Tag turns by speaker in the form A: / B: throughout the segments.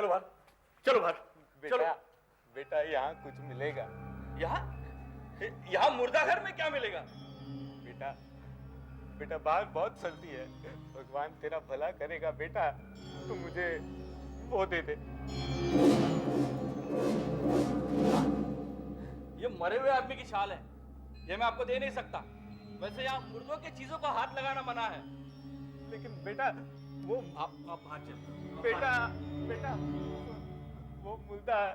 A: चलो बाहर, चलो बाहर।
B: बेटा, बेटा यहाँ कुछ मिलेगा।
A: यहाँ मुर्दा घर में क्या मिलेगा?
B: बेटा, बेटा बाहर बहुत सर्दी है, भगवान तेरा भला करेगा बेटा, तू मुझे वो दे दे।
A: ये मरे हुए आदमी की शाल है, ये मैं आपको दे नहीं सकता। वैसे यहाँ मुर्दों की चीजों को हाथ लगाना मना है।
B: लेकिन बेटा वो
A: आप बाहर चलो।
B: बेटा, बेटा वो मुर्दा है,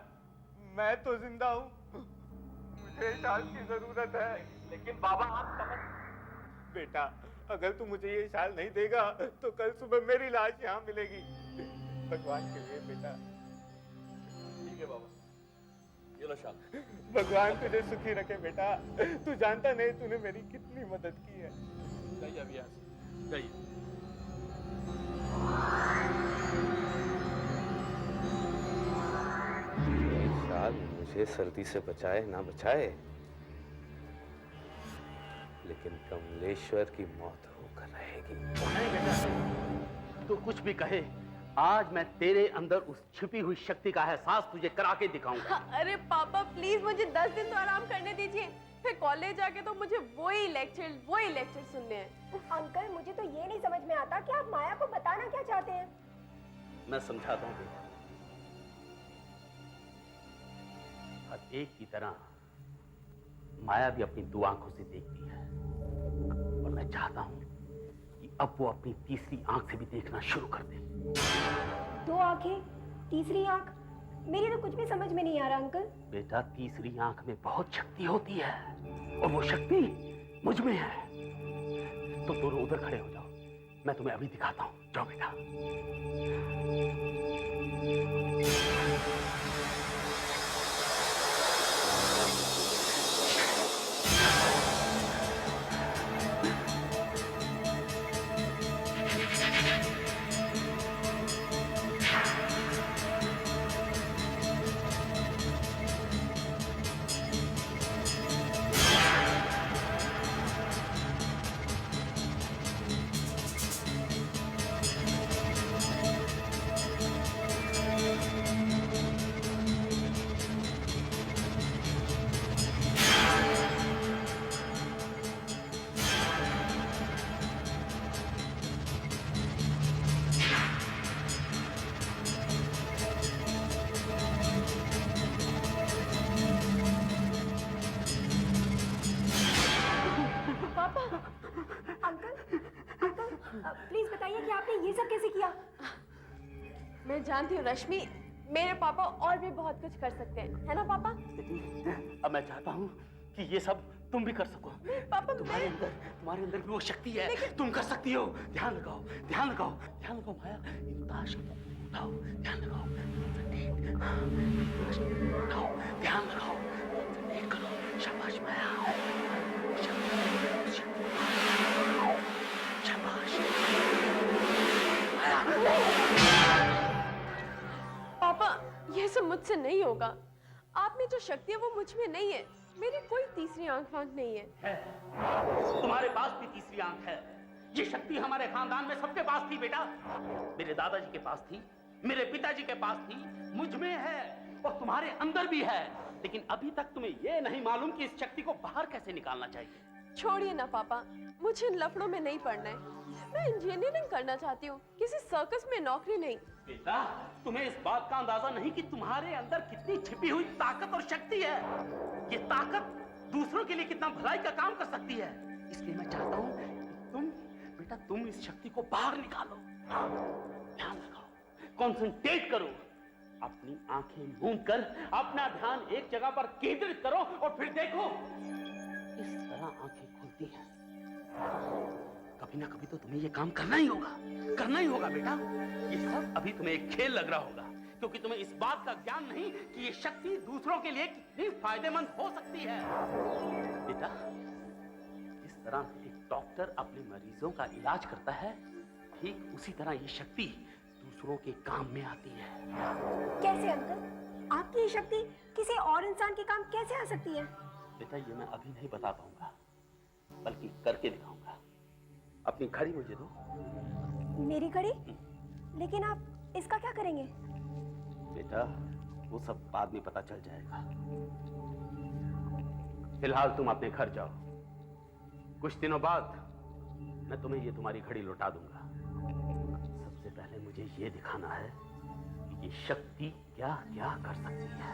B: मैं तो जिंदा हूँ, मुझे शाल की जरूरत है।
A: लेकिन बाबा आप समझ,
B: बेटा अगर तू मुझे ये शाल नहीं देगा तो कल सुबह मेरी लाश यहाँ मिलेगी, भगवान के लिए बेटा।
A: ठीक है बाबा, ये लो शाल।
B: भगवान तुझे सुखी रखे बेटा, तू जानता नहीं तूने मेरी कितनी मदद की है।
A: जाइए अभी यहाँ से, जाइए।
C: शाल मुझे सर्दी से बचाए ना बचाए, लेकिन कमलेश्वर की मौत होकर रहेगी।
D: नहीं बेटा, तू कुछ भी कहे, आज मैं तेरे अंदर उस छिपी हुई शक्ति का एहसास तुझे करा के दिखाऊंगा।
E: अरे पापा प्लीज मुझे 10 दिन तो आराम करने दीजिए, फिर कॉलेज जाके तो मुझे वही लेक्चर सुनने हैं।
F: अंकल मुझे तो ये नहीं समझ में आता कि आप माया को बताना क्या चाहते हैं।
D: मैं समझाता हूँ बेटा। हर एक की तरह माया भी अपनी दो आंखों से देखती है, और मैं चाहता हूं कि अब वो अपनी तीसरी आंख से भी देखना शुरू कर दे।
F: दो आंखें, तीसरी आंख, मेरी तो कुछ भी समझ में नहीं आ रहा अंकल।
D: बेटा तीसरी आंख में बहुत शक्ति होती है, और वो शक्ति मुझ में है। तो दोनों उधर खड़े हो जाओ, मैं तुम्हें अभी दिखाता हूं। जाओ बेटा।
F: प्लीज बताइए कि आपने ये सब कैसे किया।
E: मैं जानती हूँ रश्मि, मेरे पापा और भी बहुत कुछ कर सकते हैं, है ना पापा?
D: अब मैं चाहता हूँ कि ये सब तुम भी कर सको।
E: पापा
D: तुम्हारे अंदर भी वो शक्ति है, तुम कर सकती हो। ध्यान लगाओ, ध्यान लगाओ, ध्यान लगाओ माया, इन ताश को उठाओ, ध्यान लगाओ, उठाओ, ध्यान लगाओ, करो। शाबाश माया,
E: पापा ये सब मुझसे नहीं होगा। आप में जो शक्ति है वो मुझ में नहीं है। मेरी कोई तीसरी आंख वांख नहीं है।
D: तुम्हारे पास भी तीसरी आंख है। ये शक्ति हमारे खानदान में सबके पास थी बेटा। मेरे दादाजी के पास थी, मेरे पिताजी के पास थी, मुझ में है, और तुम्हारे अंदर भी है। लेकिन अभी तक तुम्हें यह नहीं मालूम कि इस शक्ति को बाहर कैसे निकालना चाहिए।
E: छोड़िए ना पापा, मुझे इन लफड़ों में नहीं पड़ना है। मैं इंजीनियरिंग करना चाहती हूँ, किसी सर्कस में नौकरी नहीं।
D: बेटा तुम्हें इस बात का अंदाजा नहीं कि तुम्हारे अंदर कितनी छिपी हुई ताकत और शक्ति है। ये ताकत दूसरों के लिए कितना भलाई का काम कर सकती है। इसलिए मैं चाहता हूँ कि तुम इस शक्ति को बाहर निकालो। ध्यान लगाओ, कंसंट्रेट करो, अपनी आंखें मूंद कर अपना ध्यान एक जगह पर केंद्रित करो और फिर देखो इस तरह आंखें खुलती हैं। कभी ना कभी तो तुम्हें ये काम करना ही होगा बेटा। ये सब अभी तुम्हें एक खेल लग रहा होगा, क्योंकि तुम्हें इस बात का ज्ञान नहीं कि ये शक्ति दूसरों के लिए कितनी फायदेमंद हो सकती है। बेटा जिस तरह एक डॉक्टर अपने मरीजों का इलाज करता है, ठीक उसी तरह ये शक्ति दूसरों के काम में आती है।
F: कैसे अंकल? आपकी ये शक्ति किसी और इंसान के काम कैसे आ सकती है?
D: बेटा ये मैं अभी नहीं बता पाऊंगा, बल्कि करके दिखाऊंगा। अपनी घड़ी मुझे दो।
F: मेरी घड़ी? लेकिन आप इसका क्या करेंगे?
D: बेटा, वो सब बाद में पता चल जाएगा। फिलहाल तुम अपने घर जाओ। कुछ दिनों बाद मैं तुम्हें ये तुम्हारी घड़ी लौटा दूंगा। सबसे पहले मुझे ये दिखाना है कि ये शक्ति क्या क्या कर सकती है।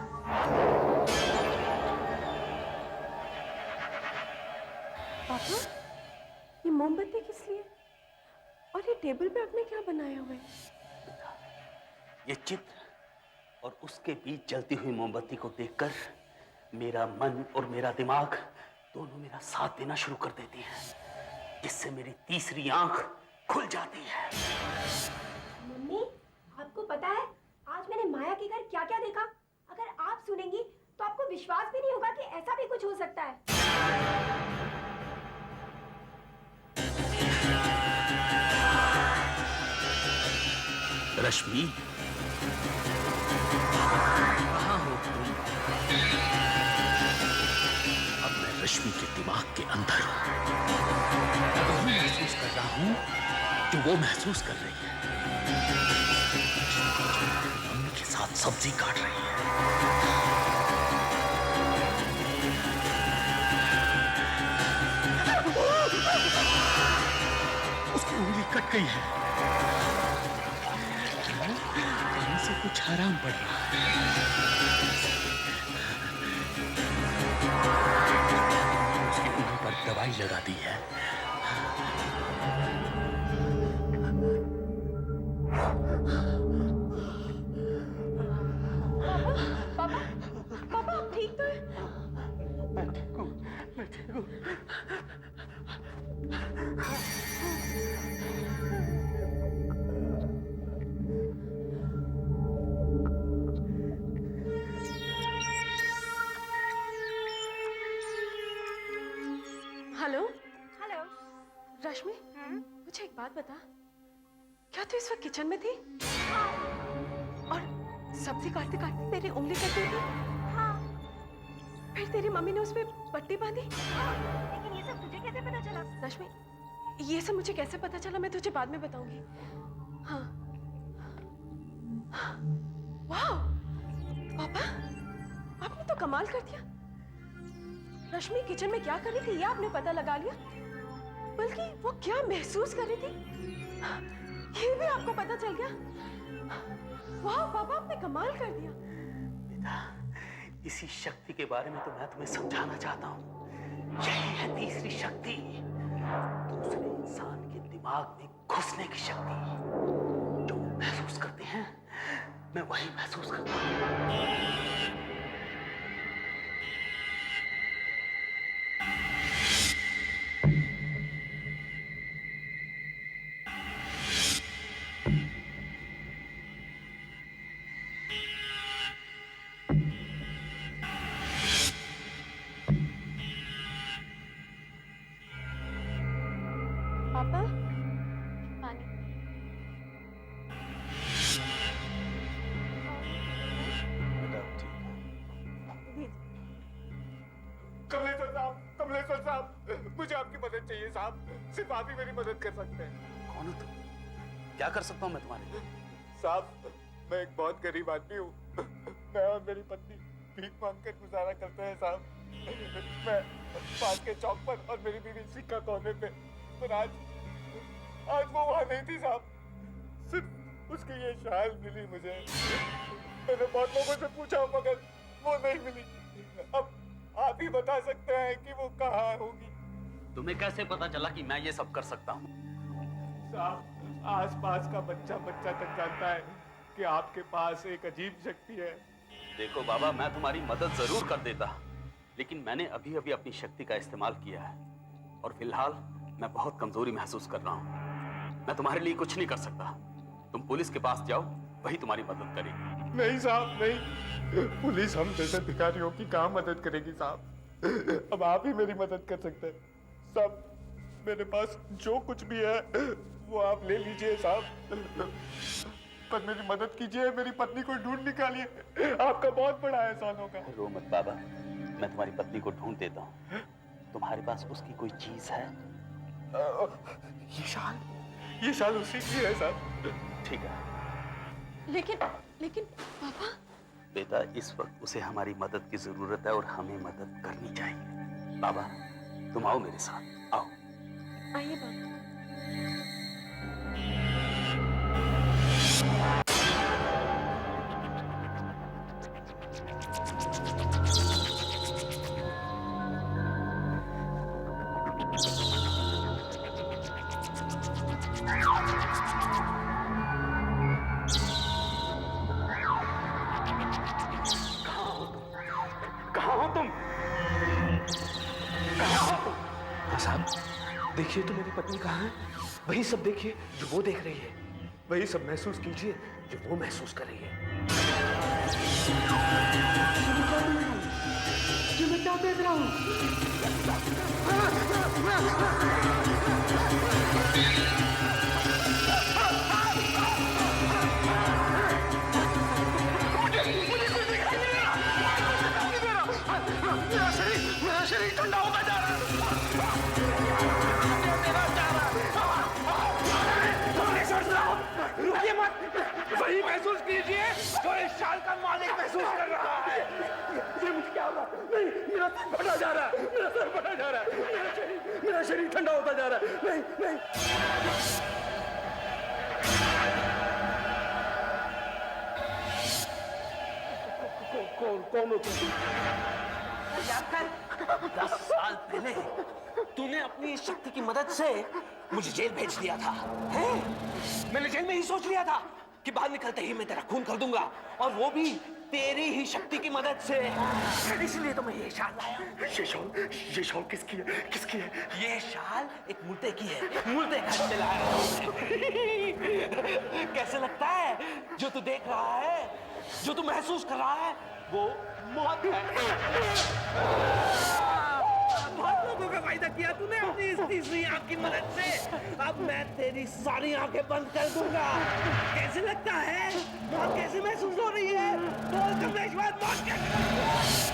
E: पापा, ये मोमबत्ती किस लिए? और ये टेबल पे आपने क्या बनाया हुआ है?
D: ये चित्र और उसके बीच जलती हुई मोमबत्ती को देखकर मेरा मन और मेरा दिमाग दोनों मेरा साथ देना शुरू कर देती हैं, जिससे मेरी तीसरी आंख खुल जाती है।
F: मम्मी, आपको पता है आज मैंने माया के घर क्या क्या देखा? अगर आप सुनेंगी तो आपको विश्वास भी नहीं होगा कि ऐसा भी कुछ हो सकता है।
D: रश्मि, कहाँ हो तुम? अब मैं रश्मि के दिमाग के अंदर हूं। मैं वही महसूस कर रहा हूं जो वो महसूस कर रही है। मम्मी के साथ सब्जी काट रही है। उसकी उंगली कट गई है। कहीं से कुछ हराम पड़ रहा है। उसकी उंगली पर दवाई लगा दी है।
E: पापा, पापा आप ठीक तो है?
D: मैं ठीक हूँ, मैं ठीक हूँ।
E: Hello
F: hello.
E: रश्मि, मुझे एक बात बता, क्या तू इस वक्त किचन में थी? और सब्जी काटते काटते तेरी उंगली कट गई थी?
F: हाँ।
E: फिर तेरी मम्मी ने उसमें पट्टी बांधी?
F: लेकिन ये सब तुझे कैसे पता चला?
E: रश्मि, ये सब मुझे कैसे पता चला मैं तुझे बाद में बताऊंगी। हाँ। वाह, पापा, आपने तो कमाल कर दिया। रश्मि किचन में क्या कर रही थी ये आपने पता लगा लिया, बल्कि वो क्या महसूस कर रही थी ये भी आपको पता चल गया। वाह पापा, आपने कमाल कर दिया।
D: बेटा, इसी शक्ति के बारे में तो मैं तुम्हें समझाना चाहता हूँ। यही है तीसरी शक्ति, दूसरे इंसान के दिमाग में घुसने की शक्ति। जो वो महसूस करते हैं, मैं वही महसूस करता हूँ।
E: पापा, पानी।
B: कमलेश्वर साहब, कमलेश्वर साहब, मुझे आपकी मदद चाहिए साहब। सिर्फ आप ही मेरी मदद कर सकते हैं।
D: कौन हो तुम? क्या कर सकता हूँ मैं तुम्हारे लिए?
B: साहब, मैं एक बहुत गरीब आदमी हूँ। मैं और मेरी पत्नी भीख मांगकर गुजारा करते हैं साहब। मैं पास के चौक पर और मेरी बीवी सिक्का कोने पे, पर आज वो वहाँ नहीं थी साहब। सिर्फ उसकी ये शाल मिली मुझे। मैंने बहुत लोगों से पूछा मगर वो नहीं मिली। अब आप ही बता सकते हैं कि वो कहाँ होगी।
D: तुम्हें कैसे पता चला कि मैं ये सब कर सकता हूँ?
B: साहब, आसपास का बच्चा तक जानता है कि आपके पास एक अजीब शक्ति है।
D: देखो बाबा, मैं तुम्हारी मदद जरूर कर देता, लेकिन मैंने अभी अभी अपनी शक्ति का इस्तेमाल किया है और फिलहाल मैं बहुत कमजोरी महसूस कर रहा हूँ। मैं तुम्हारे लिए कुछ नहीं कर सकता। तुम पुलिस के पास जाओ, वही तुम्हारी मदद करेगी।
B: नहीं साहब, नहीं। पुलिस हम जैसे भिखारियों की कहाँ मदद करेगी साहब। अब आप ही मेरी मदद कर सकते हैं साहब। मेरे पास जो कुछ भी है वो आप ले लीजिए साहब, पर मेरी मदद कीजिए। मेरी पत्नी को ढूंढ निकालिए। आपका बहुत बड़ा एहसान होगा।
D: रो मत बाबा, मैं तुम्हारी पत्नी को ढूंढ देता हूँ। तुम्हारे पास उसकी कोई चीज है?
B: ये शाल उसी की है साहब।
D: ठीक है।
E: लेकिन पापा,
D: बेटा, इस वक्त उसे हमारी मदद की जरूरत है और हमें मदद करनी चाहिए। बाबा, तुम आओ मेरे साथ, आओ।
E: आइए बाबा।
C: हाँ साहब, देखिए तो मेरी पत्नी कहाँ है? वही सब देखिए जो वो देख रही है, वही सब महसूस कीजिए जो वो महसूस कर रही है।
G: जो मैं क्या देख रहा हूँ?
B: मेरा शरीर ठंडा होता जा रहा है। रुकिए मत, वही महसूस कीजिए जो इस शाल का मालिक महसूस कर रहा है। ये मुझे क्या हो रहा है? नहीं, मेरा सर फटा जा रहा है, मेरा सर फटा जा रहा है, मेरा शरीर ठंडा होता जा रहा है। नहीं नहीं, कौन हो तुम?
G: 10 साल पहले तूने अपनी इस शक्ति की मदद से मुझे जेल भेज दिया था, हैं? मैंने जेल में ही सोच लिया था कि बाहर निकलते ही मैं तेरा खून कर दूंगा, और वो भी तेरी ही शक्ति की मदद से। इसलिए तो मैं ये शाल लाया।
B: ये शॉल किसकी है? किसकी है?
G: ये शाल एक मुर्दे की है, मुर्दे घर से लाया हूं मैं। कैसे लगता है जो तू देख रहा है, जो तू महसूस कर रहा है, वो मौत है। बहुत लोगों का फायदा किया तूने अपनी इस तीसरी आंख की मदद से। अब मैं तेरी सारी आंखें बंद कर दूंगा। कैसे लगता है? मौत कैसे महसूस हो रही है? बोल कमलेश्वर, मौत कैसे?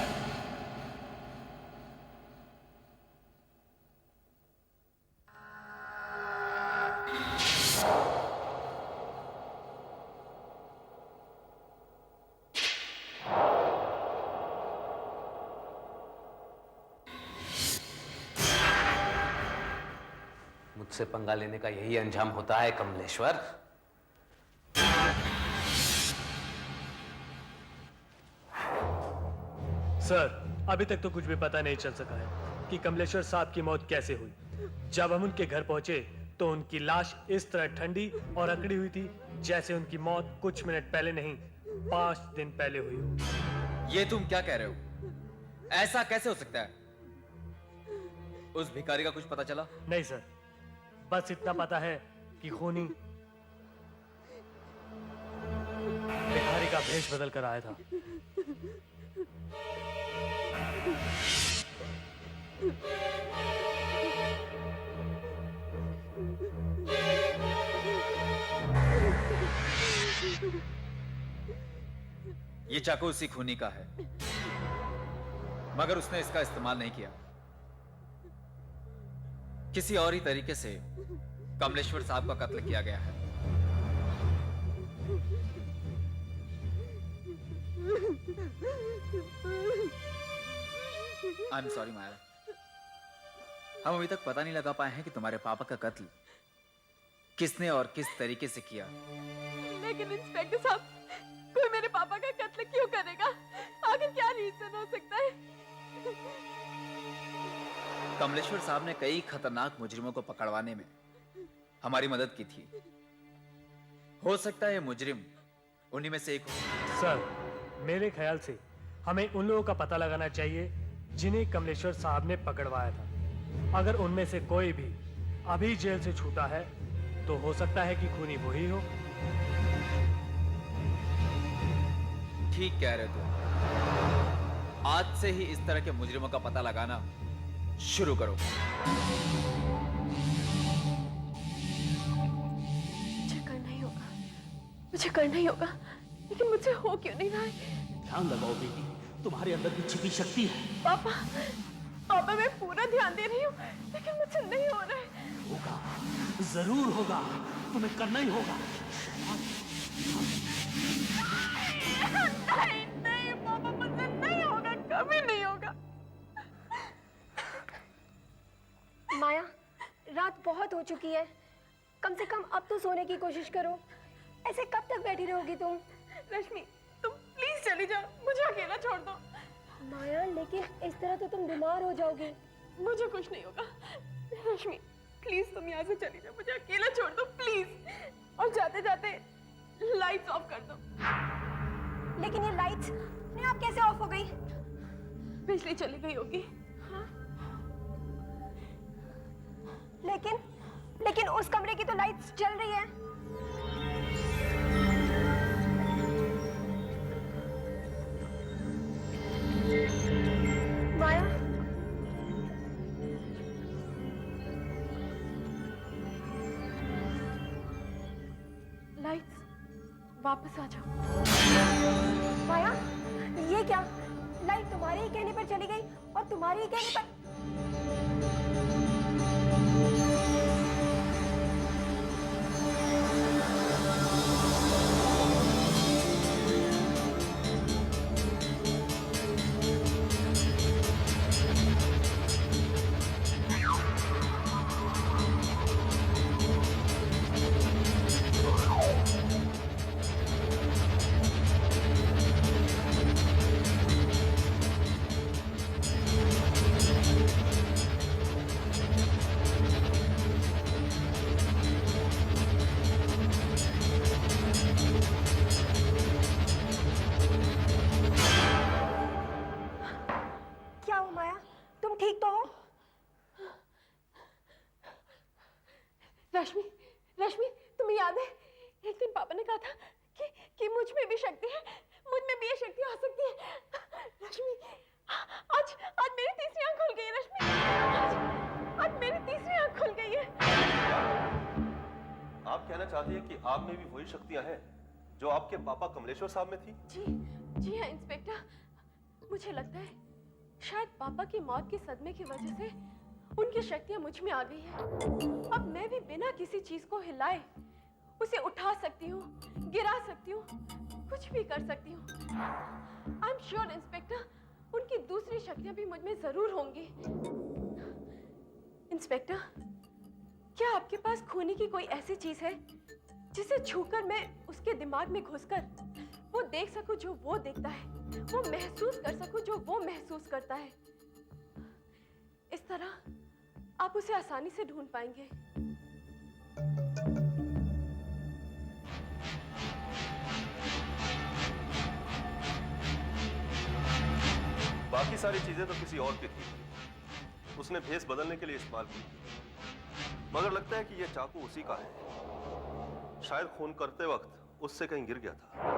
C: मुझसे पंगा लेने का यही अंजाम होता है कमलेश्वर।
H: सर, अभी तक तो कुछ भी पता नहीं चल सका है कि कमलेश्वर साहब की मौत कैसे हुई। जब हम उनके घर पहुंचे तो उनकी लाश इस तरह ठंडी और अकड़ी हुई थी जैसे उनकी मौत कुछ मिनट पहले नहीं, 5 दिन पहले हुई हो।
I: ये तुम क्या कह रहे हो? ऐसा कैसे हो सकता है? उस भिखारी का कुछ पता चला?
H: नहीं सर, बस इतना पता है कि खूनी भिखारी का भेष बदल कर आया था।
I: ये चाकू उसी खूनी का है, मगर उसने इसका इस्तेमाल नहीं किया। किसी और ही तरीके से कमलेश्वर साहब का कत्ल किया गया है। आई एम सॉरी माया, हम अभी तक पता नहीं लगा पाए हैं कि तुम्हारे पापा का कत्ल किसने और किस तरीके से किया।
E: लेकिन इंस्पेक्टर साहब, कोई मेरे पापा का कत्ल क्यों करेगा? आखिर क्या रीजन हो सकता है?
I: कमलेश्वर साहब ने कई खतरनाक मुजरिमों को पकड़वाने में हमारी मदद की थी। हो सकता है मुजरिम उन्हीं में से एक हो।
H: सर, मेरे ख्याल से हमें उन लोगों का पता लगाना चाहिए जिन्हें कमलेश्वर साहब ने पकड़वाया था। अगर उनमें से कोई भी अभी जेल से छूटा है तो हो सकता है कि खूनी वही हो।
I: ठीक कह रहे तुम। आज से ही इस तरह के मुजरिमों का पता लगाना शुरू करो।
E: मुझे करना ही होगा, मुझे करना ही होगा, लेकिन मुझसे हो क्यों नहीं रहा है?
D: ध्यान लगाओ बेटी, तुम्हारे अंदर की छिपी शक्ति है।
E: पापा, पापा मैं पूरा ध्यान दे रही हूँ, लेकिन मुझसे नहीं हो रहा है।
D: होगा, जरूर होगा, तुम्हें करना ही होगा।
E: नहीं, नहीं।
F: बहुत हो चुकी है। कम से कम अब तो सोने की कोशिश करो। ऐसे कब तक बैठी रहोगी तुम?
E: रश्मि तुम प्लीज चली जाओ, मुझे अकेला छोड़ दो।
F: माया, लेकिन इस तरह तो तुम बीमार हो जाओगी।
E: मुझे कुछ नहीं होगा। रश्मि प्लीज तुम यहाँ से चली जाओ, मुझे अकेला छोड़ दो प्लीज। और जाते जाते लाइट्स ऑफ कर दो।
F: लेकिन ये लाइट्स अपने आप कैसे ऑफ हो गई?
E: बिजली चली गई होगी। हाँ?
F: लेकिन उस कमरे की तो लाइट्स जल रही है। माया,
E: लाइट्स वापस आ जाओ।
F: माया, ये क्या? लाइट तुम्हारे ही कहने पर चली गई और तुम्हारे ही कहने पर। क्या हो माया, तुम ठीक तो हो?
E: रश्मि, रश्मि तुम्हें याद है एक दिन पापा ने कहा था कि मुझ में भी शक्ति है, मुझ में भी ये शक्ति आ सकती है। रश्मि आज आज मेरी तीसरी आंख खुल गई है। रश्मि आज मेरी तीसरी आंख खुल गई है।
J: आप कहना चाहती हैं कि आप में भी वही शक्तियां हैं जो आपके पापा कमलेश्वर साहब में थी?
E: जी हाँ इंस्पेक्टर, मुझे लगता है शायद पापा की मौत के सदमे की वजह से उनकी शक्तियां मुझ में आ गई है। अब मैं भी बिना किसी चीज को हिलाए उसे उठा सकती हूँ, गिरा सकती हूँ, कुछ भी कर सकती हूँ। आई एम श्योर इंस्पेक्टर, उनकी दूसरी शक्तियां भी मुझ में जरूर होंगी। इंस्पेक्टर, क्या आपके पास खोने की कोई ऐसी चीज है जिसे छूकर मैं उसके दिमाग में घुसकर वो देख सकूं जो वो देखता है, वो महसूस कर सकूं जो वो महसूस करता है? इस तरह आप उसे आसानी से ढूंढ पाएंगे।
J: बाकी सारी चीजें तो किसी और की थी, उसने भेस बदलने के लिए इस्तेमाल की, मगर लगता है कि यह चाकू उसी का है। शायद खून करते वक्त उससे कहीं गिर गया था।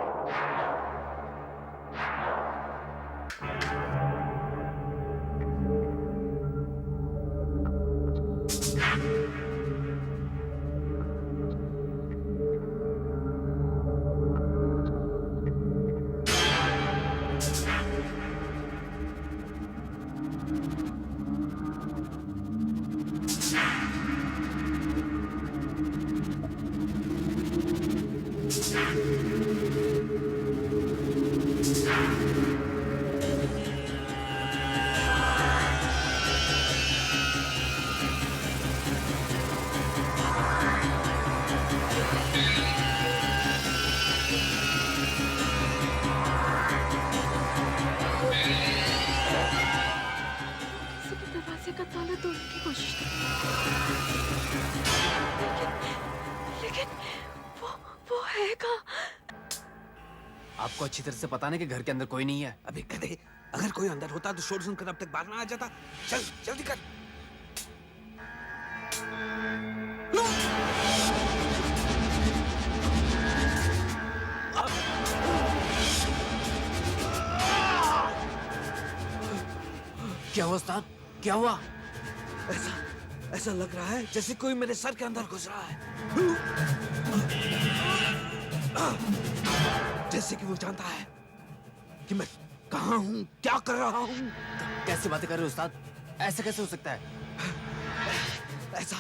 G: आपको अच्छी तरह से पता नहीं कि घर के अंदर कोई नहीं है। अबे गधे, अगर कोई अंदर होता तो शोर सुनकर अब तक बाहर ना आ जाता। चल जल्दी कर। क्या हुआ उस्ताद, क्या हुआ? ऐसा लग रहा है जैसे कोई मेरे सर के अंदर घुस रहा है, जैसे कि वो जानता है कि मैं कहाँ हूँ, क्या कर रहा हूँ। कैसे बातें कर रहे हो उस्ताद? ऐसे कैसे हो सकता है? ऐसा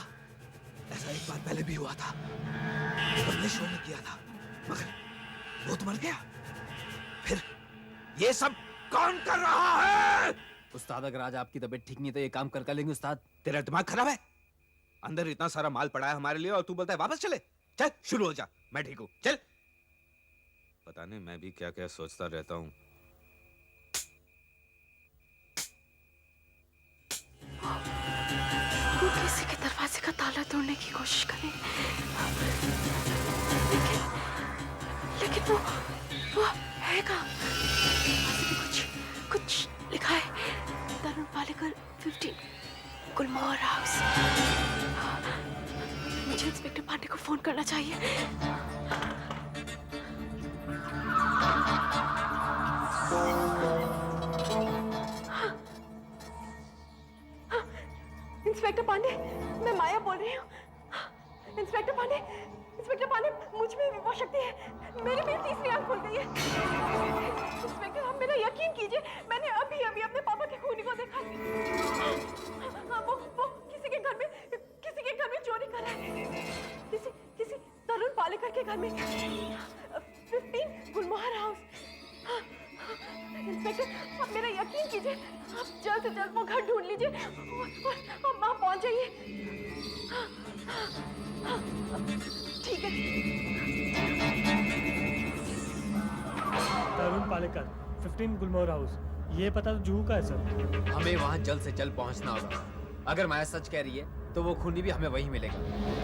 G: एक बार पहले भी हुआ था, कमलेश्वर ने किया था, मगर वो तो मर गया। फिर ये सब कौन कर रहा है? उस्ताद, अगर आज आपकी तबीयत ठीक नहीं है तो ये काम कर लेंगे उस्ताद। तेरा दिमाग खराब है? अंदर इतना सारा माल पड़ा है हमारे लिए और तू बोलता है वापस चले। चल शुरू हो जा, मैं ठीक हूं, चल। पता नहीं मैं भी क्या क्या सोचता रहता हूं।
E: वो किसी के दरवाजे का ताला तोड़ने की कोशिश करे, लेकिन वो है कहाँ? दरवाजे पे कुछ लिखा है, तरुण पालेकर 15 गुलमोहर हाउस। मुझे इंस्पेक्टर पांडे को फोन करना चाहिए। इंस्पेक्टर पांडे, मैं माया बोल रही हूँ। इंस्पेक्टर पांडे, मुझ में भी वो शक्ति है। मेरी भी तीसरी आंख खुल गई है। इंस्पेक्टर, आप मेरा यकीन कीजिए, मैंने अभी अपने पापा के खूनी को देखा। वो किसी के घर में चोरी कर रहा है। किसी तरुण पालेकर के घर में। 15 गुलमोहर हाउस। इंस्पेक्टर, आप मेरा यकीन कीजिए, आप जल्द से जल्द वो घर ढूंढ लीजिए और वहां पहुंच जाइए। ठीक है।
H: तरुण पालेकर 15 गुलमोहर हाउस, ये पता तो जुहू का है सर।
I: हमें वहां जल्द से जल्द पहुंचना होगा। अगर माया सच कह रही है तो वो खूनी भी हमें वहीं मिलेगा।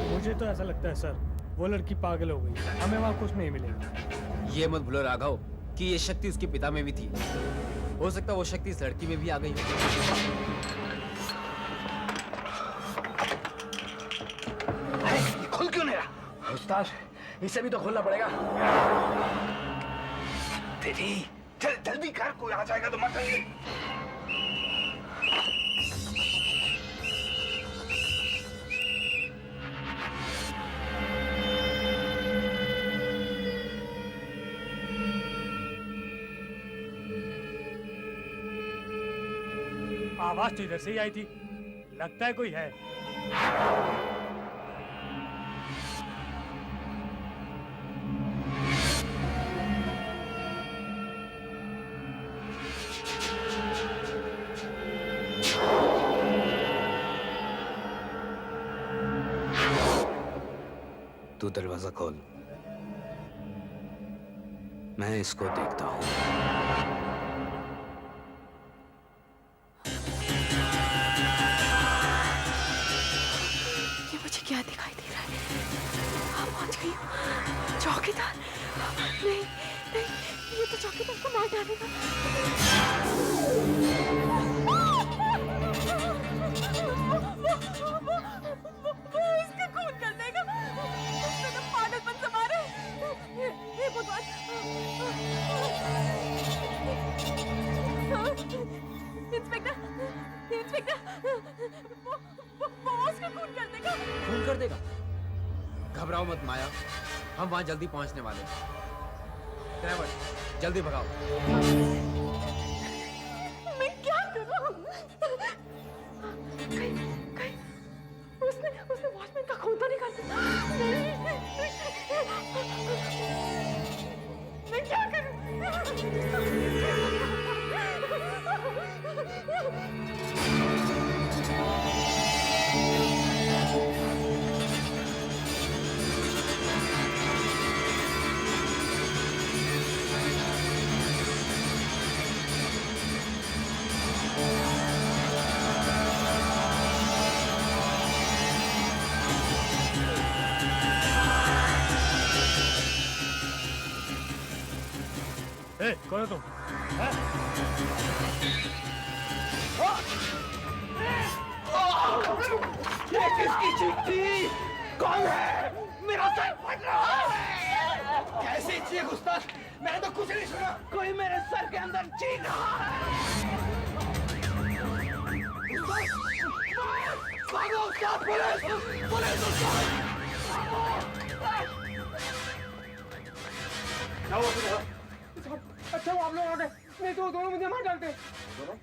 H: मुझे तो ऐसा लगता है सर, वो लड़की पागल हो गई, हमें वहां कुछ नहीं मिलेगा।
I: ये मत भूलो राघव कि ये शक्ति उसके पिता में भी थी। हो सकता है वो शक्ति इस लड़की में भी आ गई हो।
C: अरे खुल क्यों नहीं रहा? उस्ताद, इसे भी तो खोलना पड़ेगा। तेरी जल्दी कर, कोई आ जाएगा तो मत आइए।
H: आवाज तो इधर से ही आई थी, लगता है कोई है।
C: तू दरवाजा खोल, मैं इसको देखता हूं।
E: क्या दिखाई दे रहा है? हाँ, पहुंच गई हूँ। चौकीदार? नहीं, ये तो चौकीदार को मार डालेगा। वो इसका खून कर देगा। उसने तो पागलपन से मारे। हे भगवान! इंस्पेक्टर, वो उसका खून कर देगा।
I: खून कर देगा? घबराओ मत माया, हम वहां जल्दी पहुंचने वाले हैं। ड्राइवर, जल्दी भगाओ।
E: मैं क्या करूं? कहीं उसने वॉचमैन का खून तो नहीं कर दिया? मैं क्या करूं?
H: कौन हो तुम?
C: ये किसकी चीख थी? कौन है? मेरा सर फट रहा है। कैसी चीख उस्ताद? मैंने तो कुछ नहीं सुना। कोई मेरे सर के अंदर चीख रहा है। भागो उस्ताद, पुलिस उस्ताद।
B: अच्छा वो आप लोग आ गए, नहीं तो दोनों मुझे मार डालते।
J: दोनों?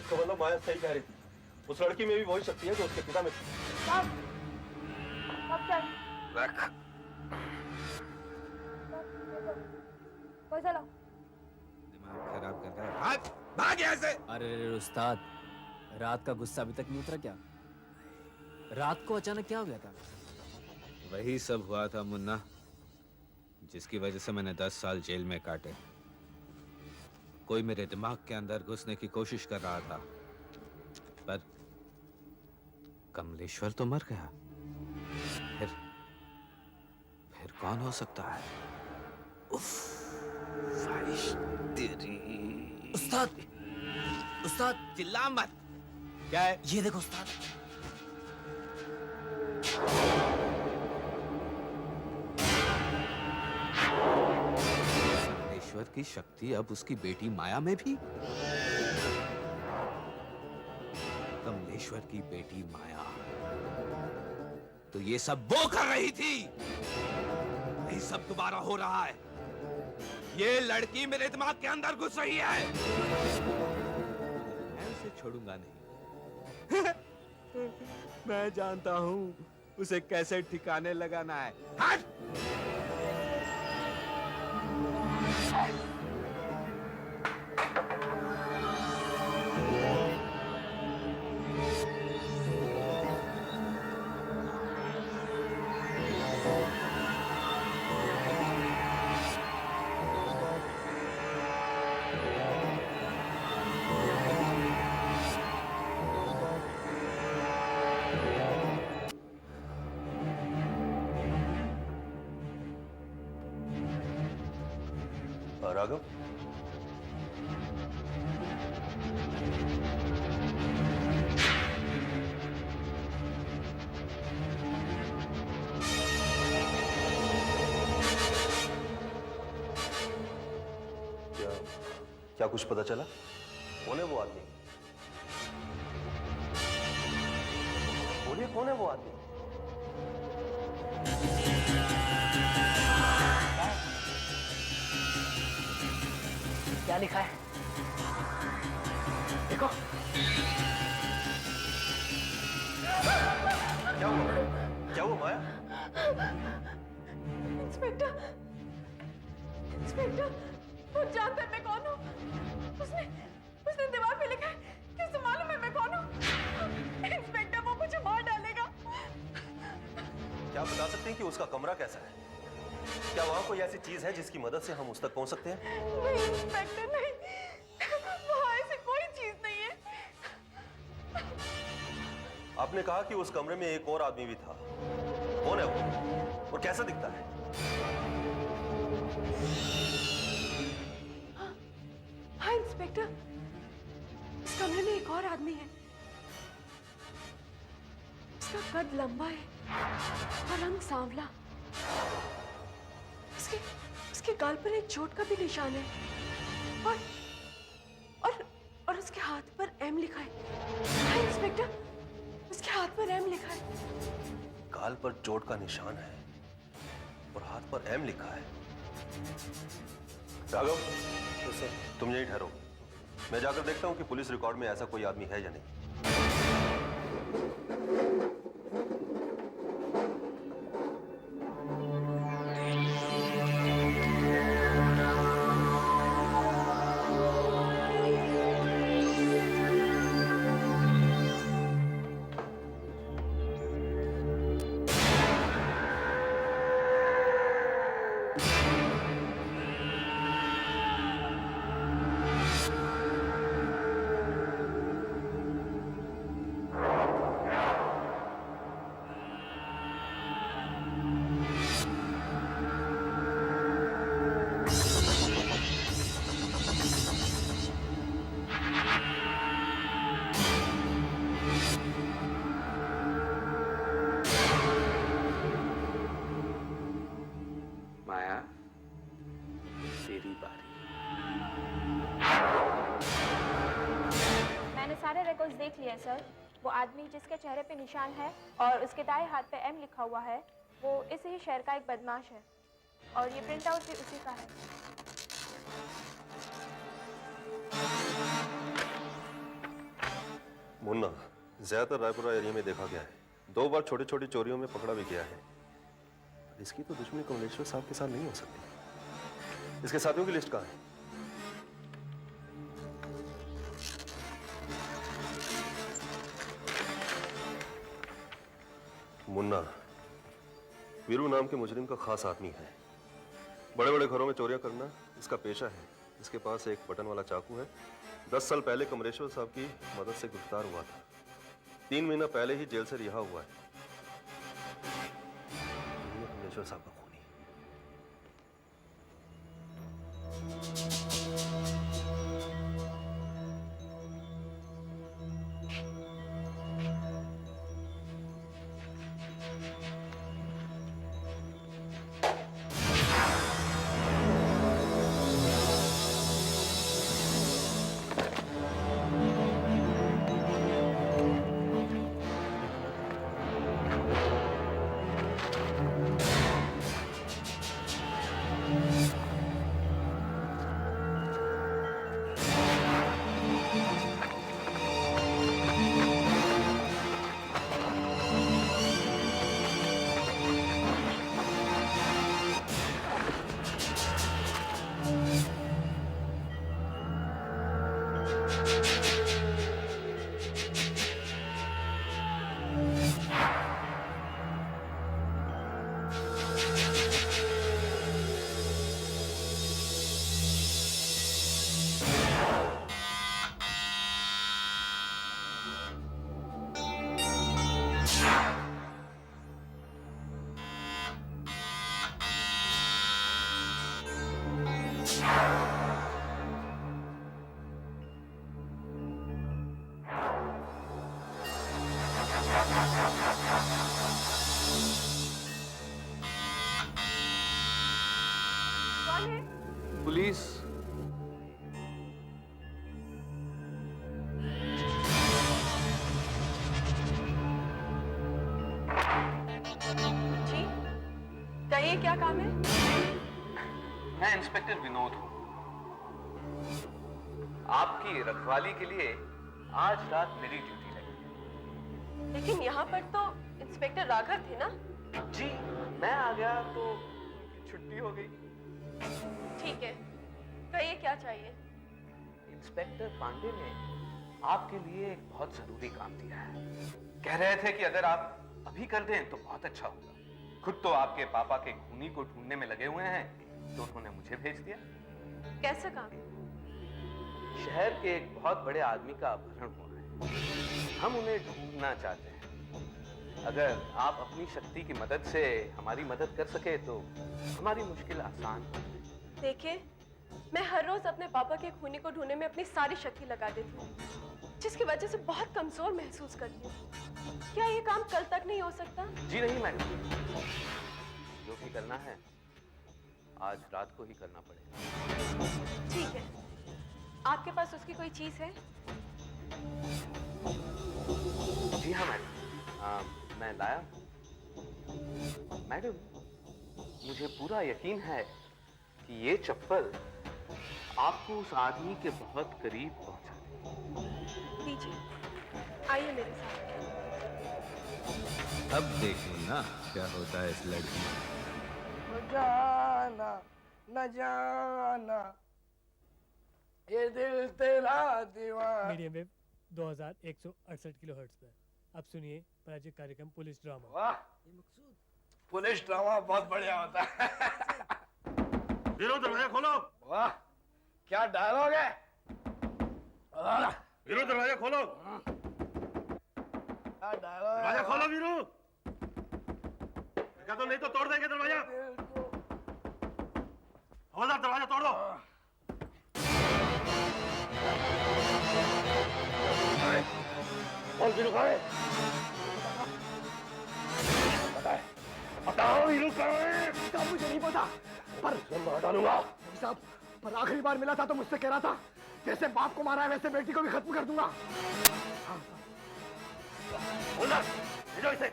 J: इसका मतलब माया सही कह रही थी, उस लड़की में भी वही शक्ति है जो उसके पिता में थी।
F: अब क्या?
C: रख।
F: पैसा लाओ।
G: दिमाग खराब कर रहा है। भाग, भाग यहाँ से।
I: अरे उस्ताद, रात का गुस्सा अभी तक नहीं उतरा क्या? रात को अचानक क्या हो गया था?
K: वही सब हुआ था मुन्ना, जिसकी वजह से मैंने 10 साल जेल में काटे। कोई मेरे दिमाग के अंदर घुसने की कोशिश कर रहा था, पर कमलेश्वर तो मर गया। फिर कौन हो सकता है? उफ, ख्वाहिश तेरी।
I: उस्ताद, उस्ताद
K: चिल्ला मत। क्या है?
I: ये देखो उस्ताद।
K: कमलेश्वर की शक्ति अब उसकी बेटी माया में भी। कमलेश्वर की बेटी माया, तो ये सब वो कर रही थी। यही सब दोबारा हो रहा है। ये लड़की मेरे दिमाग के अंदर घुस रही है। मैं उसे छोड़ूंगा नहीं। मैं जानता हूं उसे कैसे ठिकाने लगाना है। हट!
J: राघव, क्या कुछ पता चला? कौन है वो आदमी? बोलिए, कौन है वो आदमी?
D: क्या लिखा है? देखो।
J: क्या हुआ? क्या हुआ माया?
E: इंस्पेक्टर, इंस्पेक्टर, वो जानता है मैं कौन हूँ। उसने दीवार पे लिखा है कि उसे मालूम है मैं कौन हूँ। इंस्पेक्टर, वो मुझे मार डालेगा।
J: क्या आप बता सकते हैं कि उसका कमरा कैसा है? क्या वहां कोई ऐसी चीज है जिसकी मदद से हम उस तक पहुंच सकते हैं?
E: नहीं इंस्पेक्टर, नहीं, वहां ऐसी कोई चीज नहीं है।
J: आपने कहा कि उस कमरे में एक और आदमी भी था। कौन है वो और कैसा दिखता है?
E: हाँ इंस्पेक्टर, इस कमरे में एक और आदमी है। उसका कद लंबा है और रंग सांवला। उसके गाल पर एक चोट का भी निशान है और उसके हाथ पर एम लिखा है। हाँ इंस्पेक्टर, उसके हाथ पर एम लिखा है।
J: गाल पर चोट का निशान है और हाथ पर एम लिखा है। राघव, तुम यहीं ठहरो, मैं जाकर देखता हूं कि पुलिस रिकॉर्ड में ऐसा कोई आदमी है या नहीं।
F: देख लिया सर। वो आदमी जिसके चेहरे पे निशान है और उसके दाएं हाथ पे एम लिखा हुआ है, वो इस ही शहर का एक बदमाश है और ये प्रिंट आउट भी उसी का है।
J: मुन्ना, ज्यादातर रायपुरा एरिया में देखा गया है, 2 बार छोटी छोटी चोरियों में पकड़ा भी गया है। इसकी तो दुश्मनी कमलेश्वर साहब के साथ नहीं हो सकती। इसके साथियों की लिस्ट कहाँ है? मुन्ना वीरू नाम के मुजरिम का खास आदमी है। बड़े बड़े घरों में चोरियां करना इसका पेशा है। इसके पास एक बटन वाला चाकू है। 10 साल पहले कमलेश्वर साहब की मदद से गिरफ्तार हुआ था। 3 महीना पहले ही जेल से रिहा हुआ है। कमलेश्वर साहब का खूनी। पुलिस।
E: जी, कहिए क्या काम है?
G: मैं इंस्पेक्टर विनोद हूं। आपकी रखवाली के लिए आज रात मेरी ड्यूटी लगी।
E: लेकिन यहाँ पर तो इंस्पेक्टर राघव थे ना?
G: जी, मैं आ गया तो छुट्टी हो गई।
E: ठीक है, कहिए क्या चाहिए?
G: इंस्पेक्टर पांडे ने आपके लिए एक बहुत जरूरी काम दिया है। कह रहे थे कि अगर आप अभी कर दें तो बहुत अच्छा होगा। खुद तो आपके पापा के खूनी को ढूंढने में लगे हुए हैं, तो उन्होंने मुझे भेज दिया।
E: कैसा काम?
G: शहर के एक बहुत बड़े आदमी का अपहरण हुआ है। हम उन्हें ढूंढना चाहते हैं। अगर आप अपनी शक्ति की मदद से हमारी मदद कर सके तो हमारी मुश्किल आसान हो।
E: देखिए, मैं हर रोज अपने पापा के खूनी को ढूंढने में अपनी सारी शक्ति लगा देती हूँ, जिसकी वजह से बहुत कमजोर महसूस करती हूँ। क्या ये काम कल तक नहीं हो सकता?
G: जी नहीं मैडम, जो भी करना है आज रात को ही करना पड़ेगा।
E: ठीक है, आपके पास उसकी कोई चीज है?
G: जी हाँ मैडम, मैं लाया। मैडम, मुझे पूरा यकीन है कि ये चप्पल आपको उस आदमी के बहुत करीब पहुंचा देगी।
E: लीजिए, आइए मेरे साथ।
K: अब देखो ना क्या होता है इस लड़की से।
C: न जाना न जाना ये दिल तेरा दीवाना।
H: मीडियम वेव 2168 किलोहर्ट्ज पर। अब सुनिए पराजित कार्यक्रम पुलिस ड्रामा।
C: वाह, पुलिस ड्रामा बहुत बढ़िया होता है।
J: दरवाजा खोलो।
C: वाह, क्या डायलॉग है।
J: वीरू दरवाजा खोलो।
C: क्या डायलॉग है।
J: दरवाजा खोलो वीरू। क्या तो नहीं तो तोड़ देंगे दरवाजा। हवलदार दरवाजा तोड़ दो।
C: बोल वीरू कहाँ है? बताओ वीरू कहाँ है? साहब मुझे नहीं पता, पर मार डालूंगा। साहब, पर आखिरी बार मिला था तो मुझसे कह रहा था जैसे बाप को मारा है वैसे बेटी को भी खत्म कर दूंगा।
J: हवलदार, भेजो इसे।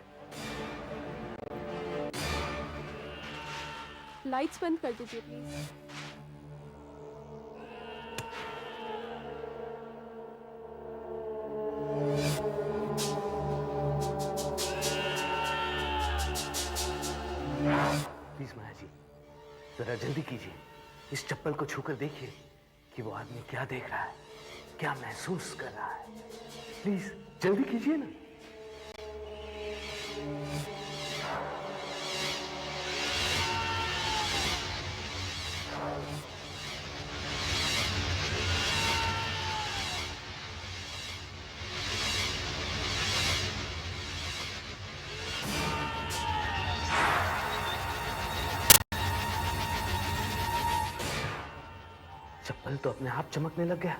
E: लाइट्स बंद कर दीजिए प्लीज।
G: प्लीज माया जी, जरा जल्दी कीजिए। इस चप्पल को छूकर देखिए कि वो आदमी क्या देख रहा है, क्या महसूस कर रहा है। प्लीज जल्दी कीजिए ना।
D: बल्ब तो अपने आप चमकने लग गया।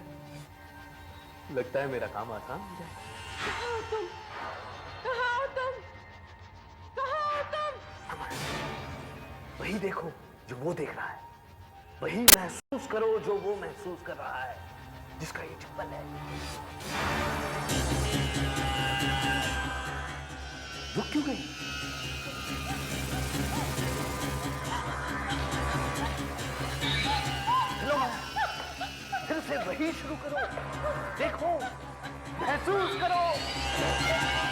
D: लगता है मेरा काम आसान हो जाए।
E: कहाँ हो तुम? कहाँ हो तुम? कहाँ हो तुम?
D: वही देखो जो वो देख रहा है, वही महसूस करो जो वो महसूस कर रहा है, जिसका ये चप्पल है। रुक क्यों गई? चलो फिर से वही शुरू करो, देखो, महसूस करो।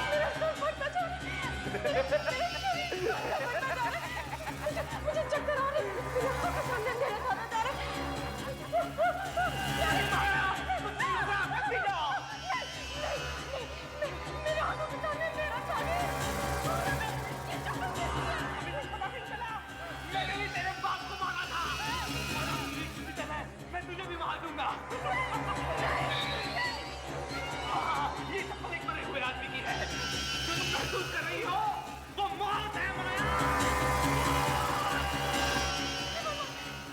E: मेरा सर फटता जा रहा है। मुझे चक्कर आ रहे हैं। मेरी आंखों के सामने अंधेरा होता जा रहा है। मेरी आंखों के सामने अंधेरा छा गया। ये चप्पल कैसी है?
C: मैंने भी तेरे बाप को मारा था। मैं तुझे भी मार दूंगा। ये चप्पल एक मरे हुए आदमी की है। जो तुम महसूस कर रही हो वो मौत है माया।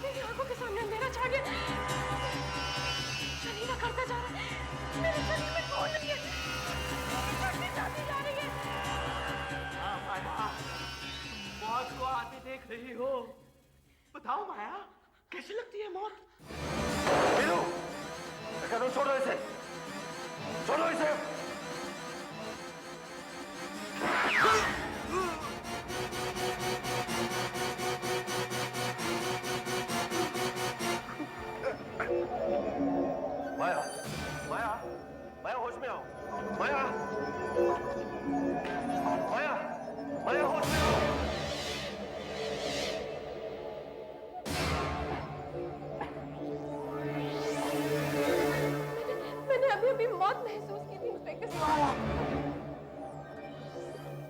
E: मेरी आंखों के सामने अंधेरा छा गया। शरीर करता जा रहा है। मेरे शरीर में खून नहीं है। बढ़ती जाती जा रही है।
C: हाँ माया, मौत को आते देख रही हो। बताओ माया, कैसी लगती है मौत?
D: छोड़ो इसे, छोड़ो इसे।
J: माया, माया, माया होश में आओ। माया, माया, माया होश में आओ।
E: मैंने अभी अभी मौत महसूस की थी। इंस्पेक्टर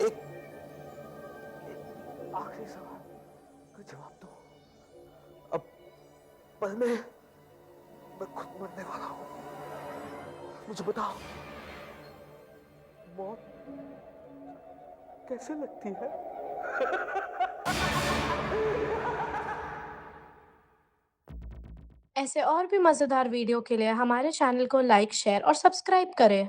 D: एक आखिरी सवाल का जवाब दो। अब पल में मैं खुद मरने वाला हूं। मुझे बताओ, मौत कैसे लगती है?
L: ऐसे और भी मजेदार वीडियो के लिए हमारे चैनल को लाइक, शेयर और सब्सक्राइब करें।